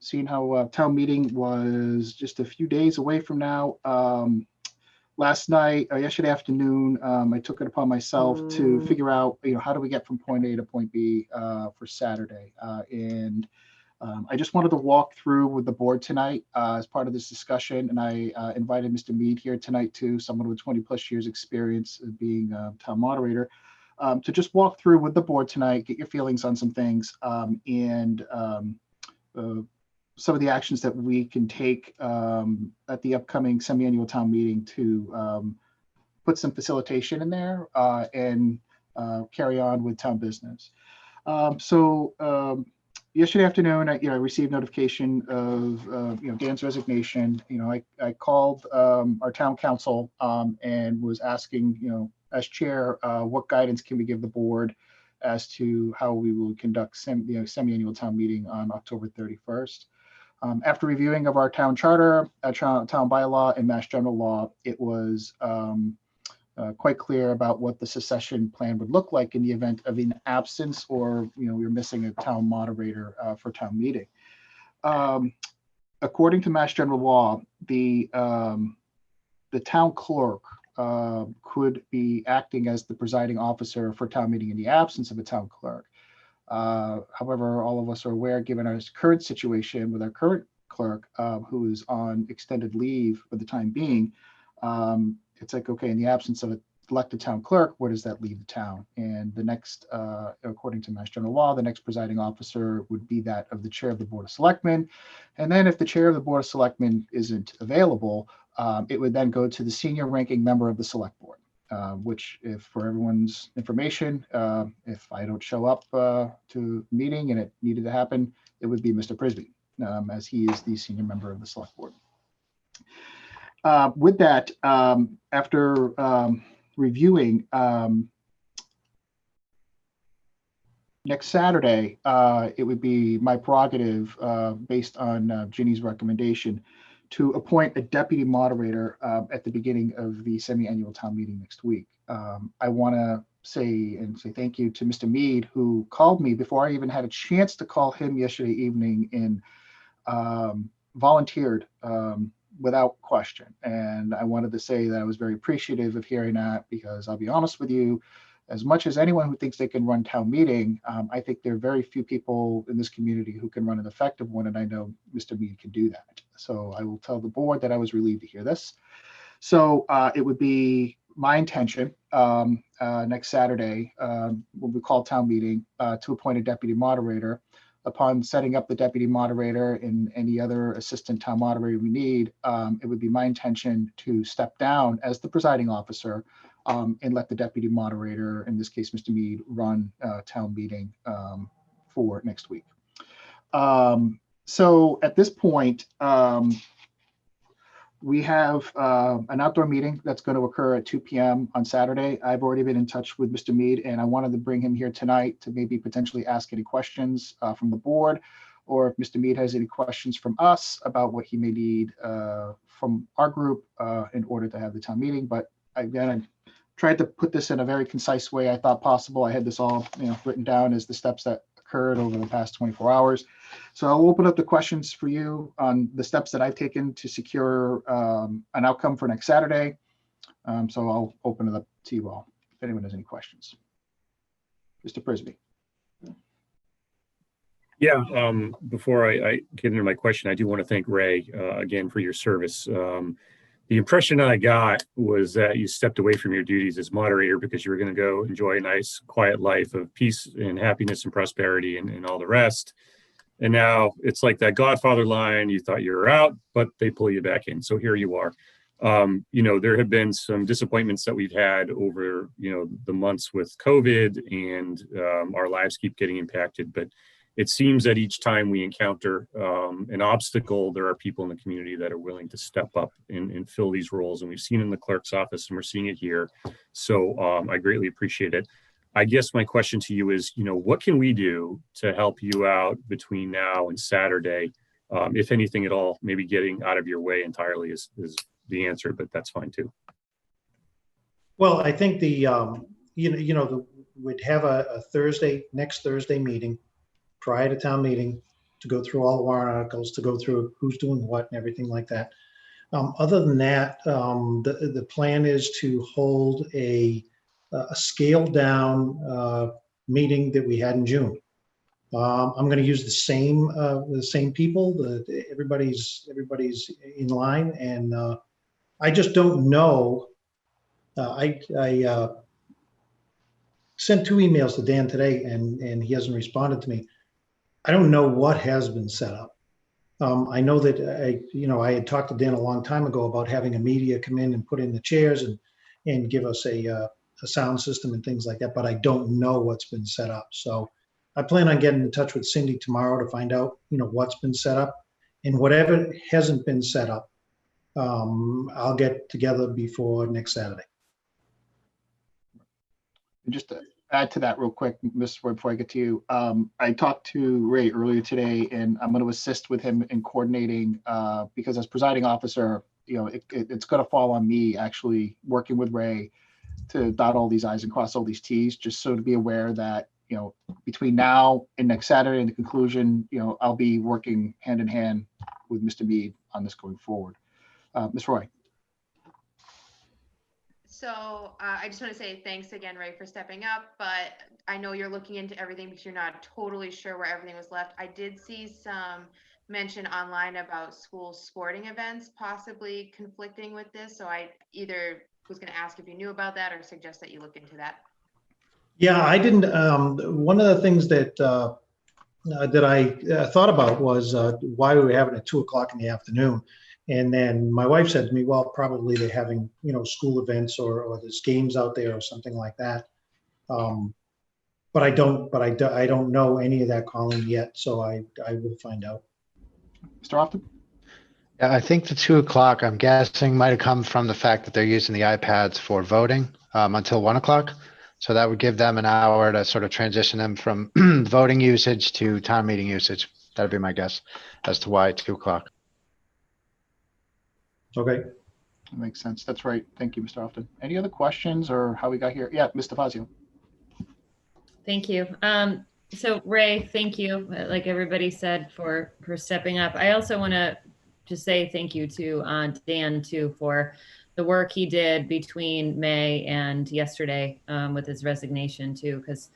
Seeing how town meeting was just a few days away from now, last night, yesterday afternoon, I took it upon myself to figure out, how do we get from point A to point B for Saturday? I just wanted to walk through with the board tonight as part of this discussion, and I invited Mr. Mead here tonight too, someone with 20+ years experience of being a town moderator, to just walk through with the board tonight, get your feelings on some things, and some of the actions that we can take at the upcoming semi-annual town meeting to put some facilitation in there and carry on with town business. Yesterday afternoon, I received notification of Dan's resignation. I called our town council and was asking, as chair, what guidance can we give the board as to how we will conduct semi-annual town meeting on October 31st. After reviewing of our town charter, town bylaw, and mass general law, it was quite clear about what the succession plan would look like in the event of an absence or we're missing a town moderator for town meeting. According to mass general law, the town clerk could be acting as the presiding officer for town meeting in the absence of a town clerk. However, all of us are aware, given our current situation with our current clerk, who is on extended leave for the time being, it's like, okay, in the absence of an elected town clerk, where does that leave the town? And the next, according to Mass General Law, the next presiding officer would be that of the chair of the Board of Selectmen. And then if the chair of the Board of Selectmen isn't available, it would then go to the senior ranking member of the Select Board. Which, if for everyone's information, if I don't show up to a meeting and it needed to happen, it would be Mr. Prisby, as he is the senior member of the Select Board. With that, after reviewing, next Saturday, it would be my prerogative, based on Ginny's recommendation, to appoint a deputy moderator at the beginning of the semi-annual town meeting next week. I want to say thank you to Mr. Mead, who called me before I even had a chance to call him yesterday evening and volunteered without question. And I wanted to say that I was very appreciative of hearing that, because I'll be honest with you, as much as anyone who thinks they can run town meeting, I think there are very few people in this community who can run an effective one, and I know Mr. Mead can do that. So I will tell the board that I was relieved to hear this. So it would be my intention next Saturday, when we call town meeting, to appoint a deputy moderator. Upon setting up the deputy moderator and any other assistant town moderator we need, it would be my intention to step down as the presiding officer and let the deputy moderator, in this case, Mr. Mead, run town meeting for next week. So at this point, we have an outdoor meeting that's going to occur at 2 p.m. on Saturday. I've already been in touch with Mr. Mead, and I wanted to bring him here tonight to maybe potentially ask any questions from the board, or if Mr. Mead has any questions from us about what he may need from our group in order to have the town meeting. But again, I tried to put this in a very concise way I thought possible. I had this all written down as the steps that occurred over the past 24 hours. So I'll open up the questions for you on the steps that I've taken to secure an outcome for next Saturday. So I'll open it up to you all if anyone has any questions. Mr. Prisby. Yeah, before I get into my question, I do want to thank Ray again for your service. The impression I got was that you stepped away from your duties as moderator because you were going to go enjoy a nice, quiet life of peace and happiness and prosperity and all the rest. And now it's like that Godfather line. You thought you were out, but they pull you back in. So here you are. There have been some disappointments that we've had over, the months with COVID, and our lives keep getting impacted. But it seems that each time we encounter an obstacle, there are people in the community that are willing to step up and fill these roles. And we've seen it in the clerk's office, and we're seeing it here. So I greatly appreciate it. I guess my question to you is, what can we do to help you out between now and Saturday? If anything at all, maybe getting out of your way entirely is the answer, but that's fine too. Well, I think we'd have a next Thursday meeting prior to town meeting to go through all the warrant articles, to go through who's doing what and everything like that. Other than that, the plan is to hold a scaled down meeting that we had in June. I'm going to use the same people. Everybody's in line, and I just don't know. I sent 2 emails to Dan today, and he hasn't responded to me. I don't know what has been set up. I know that I had talked to Dan a long time ago about having a media come in and put in the chairs and give us a sound system and things like that, but I don't know what's been set up. So I plan on getting in touch with Cindy tomorrow to find out, what's been set up, and whatever hasn't been set up, I'll get together before next Saturday. And just to add to that real quick, Mr. Roy, before I get to you, I talked to Ray earlier today, and I'm going to assist with him in coordinating because as presiding officer, it's going to fall on me actually working with Ray to dot all these I's and cross all these T's, just so to be aware that, between now and next Saturday and the conclusion, I'll be working hand in hand with Mr. Mead on this going forward. Ms. Roy. So I just want to say thanks again, Ray, for stepping up, but I know you're looking into everything because you're not totally sure where everything was left. I did see some mention online about school sporting events possibly conflicting with this. So I either was going to ask if you knew about that or suggest that you look into that. Yeah, I didn't. One of the things that I thought about was why we were having it at 2 o'clock in the afternoon. And then my wife said to me, well, probably they're having, school events or there's games out there or something like that. But I don't know any of that, Colin, yet. So I will find out. Mr. Often? Yeah, I think the 2 o'clock, I'm guessing, might have come from the fact that they're using the iPads for voting until 1 o'clock. So that would give them an hour to sort of transition them from voting usage to town meeting usage. That'd be my guess as to why 2 o'clock. Okay. That makes sense. That's right. Thank you, Mr. Often. Any other questions or how we got here? Yeah, Mr. Fazio. Thank you. So Ray, thank you, like everybody said, for stepping up. I also want to just say thank you to Dan too for the work he did between May and yesterday with his resignation too, because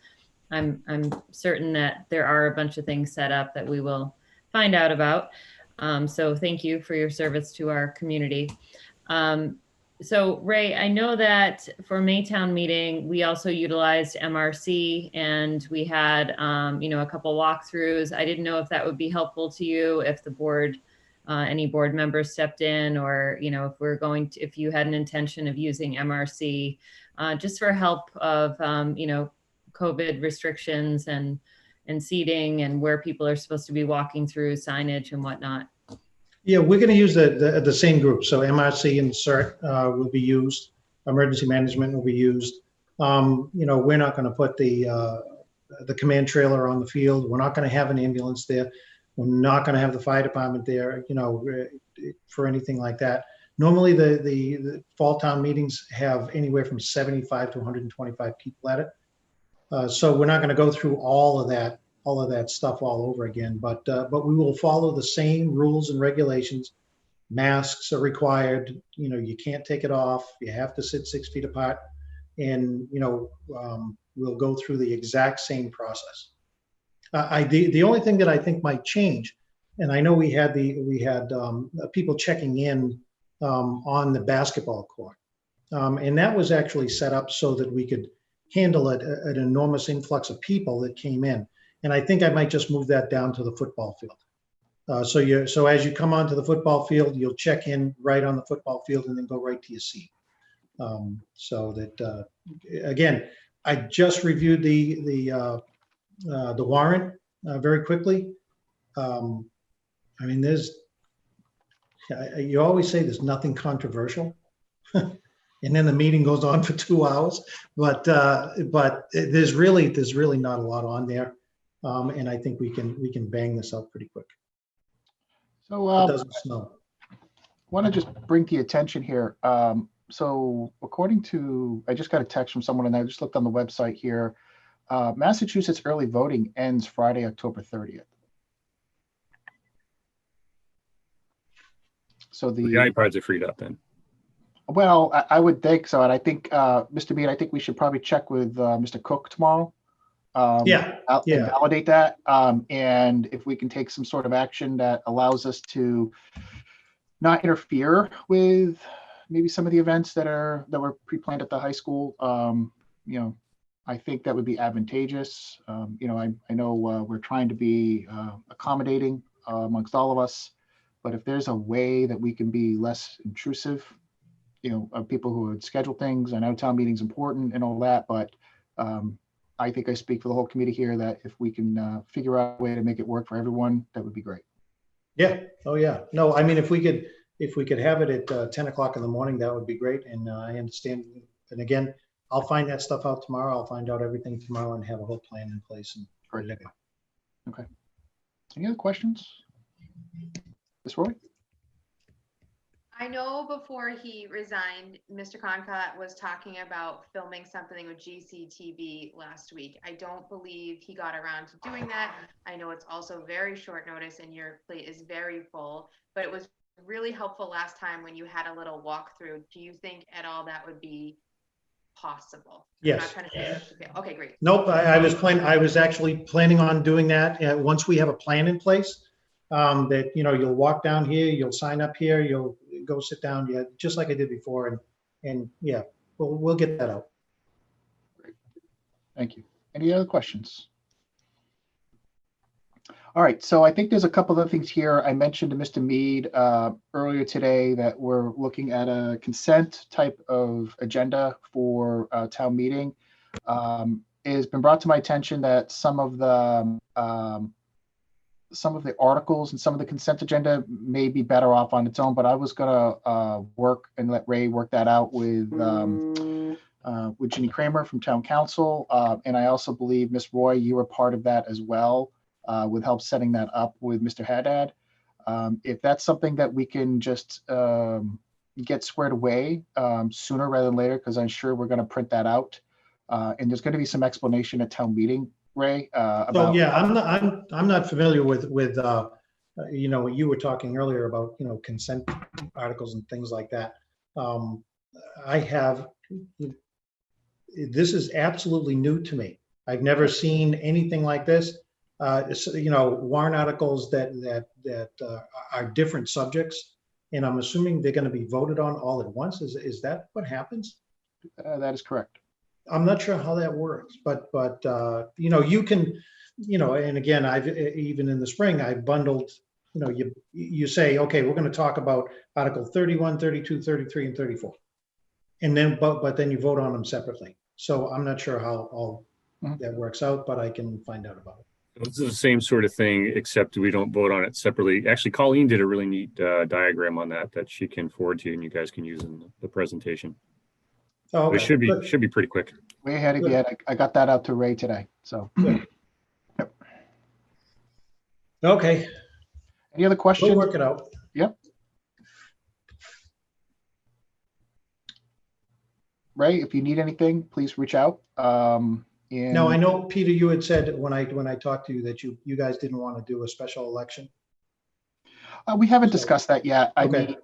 I'm certain that there are a bunch of things set up that we will find out about. So thank you for your service to our community. So Ray, I know that for Maytown meeting, we also utilized MRC and we had, a couple walkthroughs. I didn't know if that would be helpful to you, if the board, any board members stepped in, or, if you had an intention of using MRC just for help of, COVID restrictions and seating and where people are supposed to be walking through, signage and whatnot. Yeah, we're going to use the same group. So MRC and CERT will be used. Emergency management will be used. We're not going to put the command trailer on the field. We're not going to have an ambulance there. We're not going to have the fire department there, for anything like that. Normally, the fall town meetings have anywhere from 75 to 125 people at it. So we're not going to go through all of that stuff all over again, but we will follow the same rules and regulations. Masks are required. You can't take it off. You have to sit 6 feet apart, and we'll go through the exact same process. The only thing that I think might change, and I know we had people checking in on the basketball court, and that was actually set up so that we could handle an enormous influx of people that came in. And I think I might just move that down to the football field. So as you come onto the football field, you'll check in right on the football field and then go right to your seat. So that again, I just reviewed the warrant very quickly. You always say there's nothing controversial, and then the meeting goes on for 2 hours. But there's really not a lot on there. And I think we can bang this out pretty quick. So It doesn't snow. I want to just bring to your attention here. So according to, I just got a text from someone and I just looked on the website here. Massachusetts early voting ends Friday, October 30th. So The the, iPads are freed up then. well, I would think so. And I think, Mr. Mead, I think we should probably check with Mr. Cook tomorrow. Yeah, And yeah. validate that. And if we can take some sort of action that allows us to not interfere with maybe some of the events that were pre-planned at the high school, you know, I think that would be advantageous. You know, I know we're trying to be accommodating amongst all of us, but if there's a way that we can be less intrusive, you know, of people who would schedule things, I know town meeting's important and all that, but I think I speak for the whole committee here that if we can figure out a way to make it work for everyone, that would be great. Yeah. Oh, yeah. No, I mean, if we could have it at 10 o'clock in the morning, that would be great. And I understand. And again, I'll find that stuff out tomorrow. I'll find out everything tomorrow and have a whole plan in place. And Great. ready to go. Okay. Any other questions? Ms. Roy? I know before he resigned, Mr. Concott was talking about filming something with GCTV last week. I don't believe he got around to doing that. I know it's also very short notice and your plate is very full, but it was really helpful last time when you had a little walkthrough. Do you think at all that would be possible? I'm not Yes. trying to say, okay, great. Nope. I was actually planning on doing that. Once we have a plan in place, that, you know, you'll walk down here, you'll sign up here, you'll go sit down, yeah, just like I did before. And yeah, we'll get that out. Thank you. Any other questions? All right, so I think there's a couple of things here. I mentioned to Mr. Mead earlier today that we're looking at a consent type of agenda for town meeting. It has been brought to my attention that some of the articles and some of the consent agenda may be better off on its own, but I was gonna work and let Ray work that out with Ginny Kramer from Town Council. And I also believe, Ms. Roy, you were part of that as well, with help setting that up with Mr. Haddad. If that's something that we can just get squared away sooner rather than later, because I'm sure we're gonna print that out. And there's gonna be some explanation at town meeting, Ray, So about. yeah, I'm not familiar with you know, what you were talking earlier about, you know, consent articles and things like that. This is absolutely new to me. I've never seen anything like this. You know, warrant articles that are different subjects, and I'm assuming they're going to be voted on all at once. Is that what happens? That is correct. I'm not sure how that works, but you know, you can, you know, and again, I've even in the spring, I bundled, you know, you say, okay, we're going to talk about Article 31, 32, 33, and 34. And then, but then you vote on them separately. So I'm not sure how all that works out, but I can find out about it. This is the same sort of thing, except we don't vote on it separately. Actually, Colleen did a really neat diagram on that she can forward to you and you guys can use in the presentation. Oh, okay. It should be pretty quick. Way ahead of you. I got that out to Ray today, so. Good. Okay, Any other questions? we'll work it out. Yep. Ray, if you need anything, please reach out. No, I know, Peter, you had said when I talked to you that you guys didn't want to do a special election. We haven't discussed that yet. I Okay.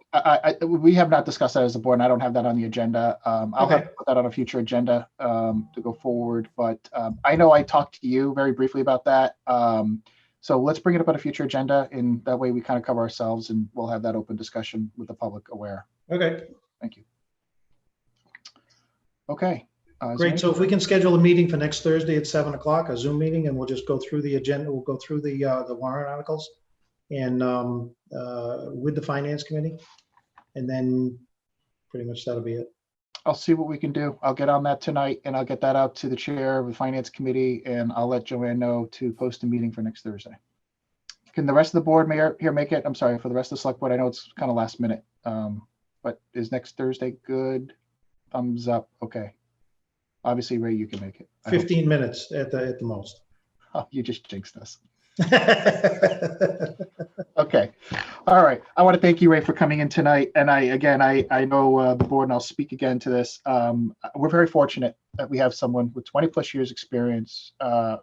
mean, we have not discussed that as a board, and I don't have that on the agenda. I'll have to put that on a future agenda to go forward, but I know I talked to you very briefly about that. So let's bring it up on a future agenda, and that way we kind of cover ourselves, and we'll have that open discussion with the public aware. Okay, Thank you. Okay. Is there great. So if we can schedule a meeting for next Thursday at 7 o'clock, a Zoom meeting, and we'll just go through the agenda. We'll go through the warrant articles and with the finance committee. And then pretty much that'll be it. I'll see what we can do. I'll get on that tonight and I'll get that out to the chair of the finance committee and I'll let Joanne know to post a meeting for next Thursday. Can the rest of the board here make it? I'm sorry, for the rest of the select board, I know it's kind of last minute. But is next Thursday good? Thumbs up. Okay. Obviously, Ray, you can make it. I hope. 15 minutes at the most. Oh, you just jinxed us. Okay. All right. I want to thank you, Ray, for coming in tonight. And I know the board, and I'll speak again to this. We're very fortunate that we have someone with 20 plus years experience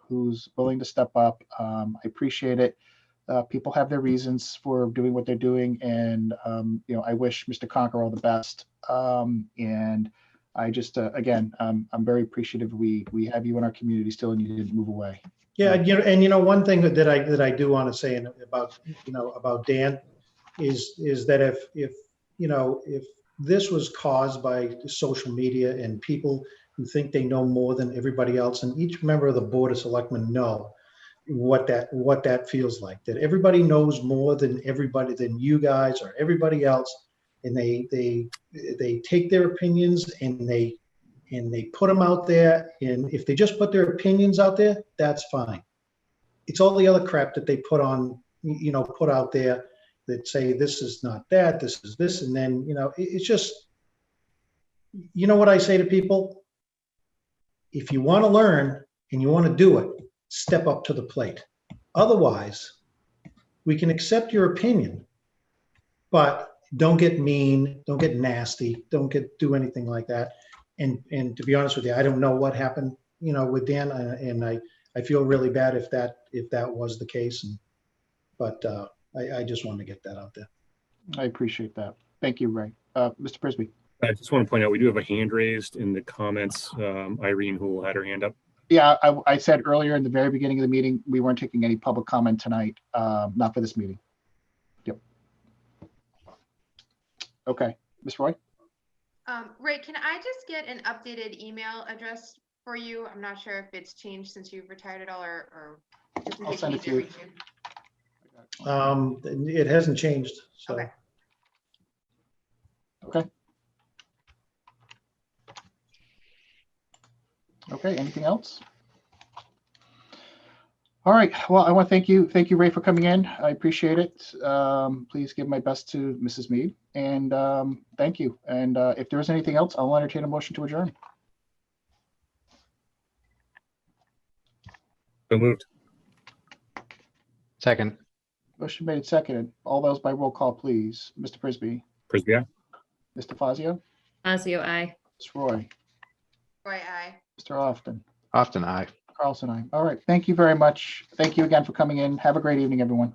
who's willing to step up. I appreciate it. People have their reasons for doing what they're doing. And, I wish Mr. Conker all the best. And I just, again, I'm very appreciative. We have you in our community still, and you didn't move away. Yeah, one thing that I do want to say about Dan is that if this was caused by social media and people who think they know more than everybody else, and each member of the Board of Selectmen know what that feels like, that everybody knows more than you guys or everybody else, and they take their opinions and they put them out there, and if they just put their opinions out there, that's fine. It's all the other crap that they put out there that say this is not that, this is this, and then it's just, what I say to people: if you want to learn and you want to do it, step up to the plate. Otherwise, we can accept your opinion, but don't get mean, don't get nasty, don't do anything like that. And to be honest with you, I don't know what happened, with Dan, and I feel really bad if that was the case. But I just wanted to get that out there. I appreciate that. Thank you, Ray. Mr. Prisby. I just want to point out, we do have a hand raised in the comments. Irene, who had her hand up. Yeah, I said earlier in the very beginning of the meeting, we weren't taking any public comment tonight, not for this meeting. Yep. Okay, Ms. Roy? Ray, can I just get an updated email address for you? I'm not sure if it's changed since you've retired at all, or just in I'll case send we it need to you. reach you. It hasn't changed, so. Okay. Okay, anything else? All right, well, I want to thank you, Ray, for coming in. I appreciate it. Please give my best to Mrs. Mead, and thank you. And if there is anything else, I'll entertain a motion to adjourn. So moved. Second. Motion made, seconded. All those by roll call, please. Mr. Prisby, Prisby, aye. Mr. Fazio, Fazio, aye. Ms. Roy, Roy, aye. Mr. Often, Often aye. Carlson, aye. All right, thank you very much. Thank you again for coming in. Have a great evening, everyone.